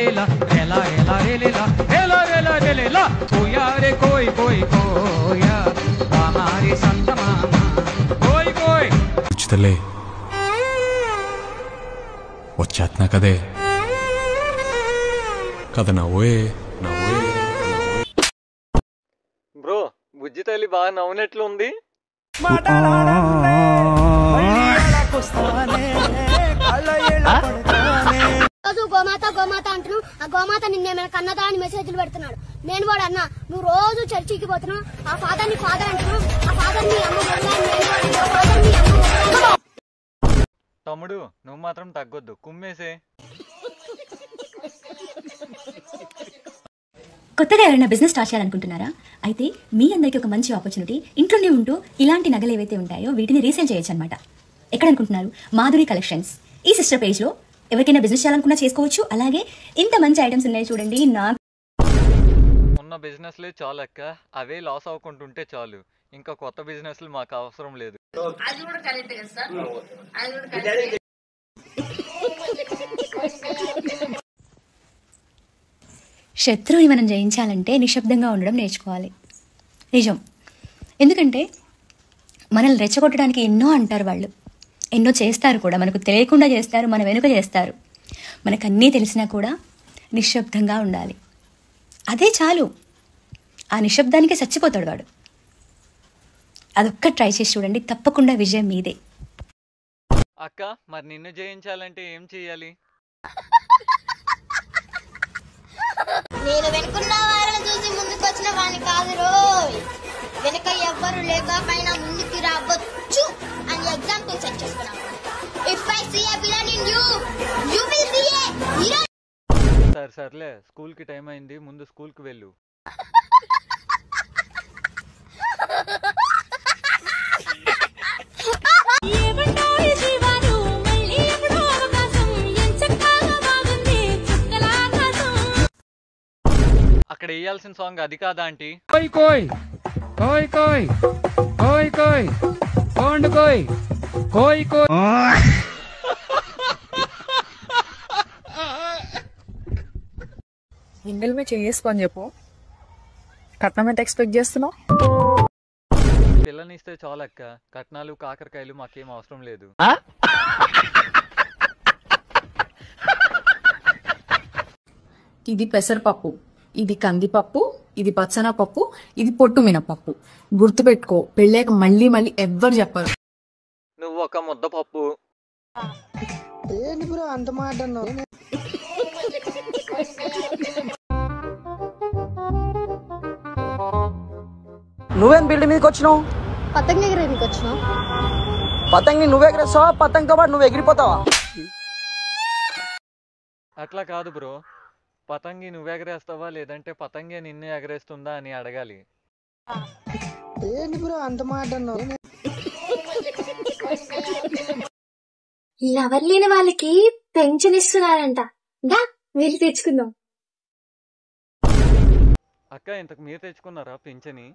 रे ला रेला रेला रे ले ला रेला रेला रे ले ला कोया रे कोई कोई कोया हमारे संत मामा कोई कोई उचतले వచ్చేస్తున్నా కదే కథ నవ్వే నవ్వే బ్రో బుజ్జి తల్లి బాగా నవ్వునట్లు ఉంది. గోమాత గోమాత అంటున్నావు. ఆ గోమాత నిన్నేమైనా కన్నదా అని మెసేజ్లు పెడుతున్నాడు. నేను కూడా అన్నా నువ్వు రోజు చర్చికి పోతున్నావు. ఆ ఫాదర్ ని ఫాదర్ అంటున్నావు. ఆ ఫాదర్ ని అమ్మ తమ్ముడు నువ్వు మాత్రం తగ్గొద్దు, కుమ్మేసే. కొత్తగా ఎవరైనా బిజినెస్ స్టార్ట్ చేయాలనుకుంటున్నారా? అయితే మీ అందరికీ ఒక మంచి ఆపర్చునిటీ. ఇంట్లోనే ఉంటూ ఇలాంటి నగలు ఏవైతే ఉంటాయో వీటిని రీసేల్ చేయొచ్చు అనమాట. ఎక్కడ అనుకుంటున్నారు? మాధురి కలెక్షన్స్. ఈ సిస్టర్ పేజ్లో ఎవరికైనా బిజినెస్ చేయాలనుకున్నా చేసుకోవచ్చు. అలాగే ఇంత మంచి ఐటమ్స్ ఉన్నాయి చూడండి. నాకు ఉన్న బిజినెస్లే చాలు అక్క, అవే లాస్ అవ్వకుంటుంటే చాలు. ఇంకా కొత్త బిజినెస్లు మాకు అవసరం లేదు. శత్రువుని మనం జయించాలంటే నిశ్శబ్దంగా ఉండడం నేర్చుకోవాలి. నిజం. ఎందుకంటే మనల్ని రెచ్చగొట్టడానికి ఎన్నో అంటారు వాళ్ళు, ఎన్నో చేస్తారు కూడా. మనకు తెలియకుండా చేస్తారు, మన వెనుక చేస్తారు. మనకు అన్నీ తెలిసినా కూడా నిశ్శబ్దంగా ఉండాలి. అదే చాలు. ఆ నిశ్శబ్దానికే చచ్చిపోతాడు వాడు. అదొక్క ట్రై చేసి చూడండి, తప్పకుండా విజయం మీదే. అక్క మరి నిన్ను జయించాలంటే ఏం చెయ్యాలి? నేను వెనుకున్న వారిని చూసి ముందుకు వచ్చిన వాడిని కాదు రోయ్. వెనుక ఎవ్వరు లేకపోయినా ముందుకు రావచ్చు అని ఎగ్జాంపుల్ సెట్ చేసుకున్నాను. If I see a villain in you, you will see a hero. సర్లే, స్కూల్ కి టైం అయింది, ముందు స్కూల్ కి వెళ్ళు. అక్కడ వేయాల్సిన సాంగ్ అది కాదా ఆంటీ? कोई कोई कोई कोई कोई कोई कौन कोई कोई कोई ఇండిల్ మీద చేసుకొని చెప్పు. కట్నం ఎంత ఎక్స్పెక్ట్ చేస్తున్నావు? పిల్లని ఇస్తే చాలు అక్క, కట్నాలు కాకరకాయలు మాకేం అవసరం లేదు. ఇది పెసరపప్పు, ఇది కందిపప్పు, ఇది పచ్చనపప్పు, ఇది పొట్టు మినపప్పు. గుర్తుపెట్టుకో, పెళ్ళాక మళ్ళీ మళ్ళీ ఎవ్వరు చెప్పరు. నువ్వు ఒక ముద్దపప్పు. ఏంటి బ్రో అంత మాట అన్నావు? నువ్వేం బిల్డింగ్ మీదకి వచ్చినావు? పతంగి ఎగరేనికి వచ్చినావు. పతంగి నువ్వు ఎగరేస్తావా? పతంగితో పాటు నువ్వు ఎగిరిపోతావా? అట్లా కాదు బ్రో, పతంగి నువ్వు ఎగరేస్తావా లేదంటే పతంగి నిన్ను ఎగరేస్తుందా అని అడగాలి. ఏంటి బ్రో అంత మాట అన్నావు? లవర్ లేని వాళ్ళకి పెన్షన్ ఇస్తున్నారంట. దా వెళ్ళి తెచ్చుకుందాం. అక్క ఇంతకు మీరు తెచ్చుకున్నారా పింఛని?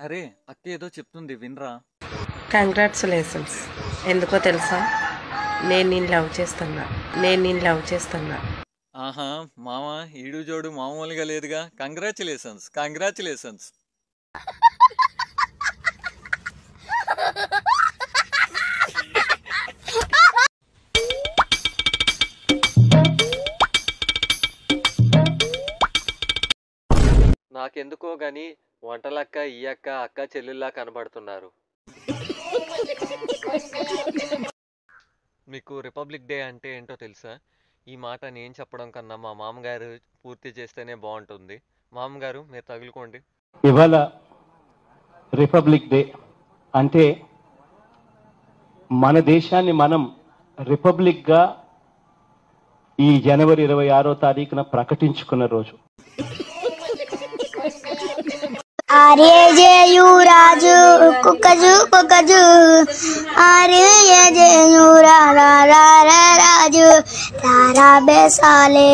అరే అక్క ఏదో చెప్తుంది వినరా. కంగ్రాట్యులేషన్స్. ఎందుకో తెలుసా? నేను నిన్ను లవ్ చేస్తున్నా. ఆహా మామ, ఈడు జోడు మామూలుగా లేదుగా. కంగ్రాచులేషన్స్. నాకెందుకో గాని వంటలక్క ఈ అక్క చెల్లెల్లా కనబడుతున్నారు. మీకు రిపబ్లిక్ డే అంటే ఏంటో తెలుసా? ఈ మాట నేను చెప్పడం కన్నా మా మామగారు పూర్తి చేస్తేనే బాగుంటుంది. మామగారు మీరు తగులుకోండి. ఇవాళ రిపబ్లిక్ డే అంటే మన దేశాన్ని మనం రిపబ్లిక్గా ఈ జనవరి 26వ తారీఖున ప్రకటించుకున్న రోజు. ఆర్యజేయు రాజు కుక్కజు ఆర్యజేయు రాజు తారా బేసాలే.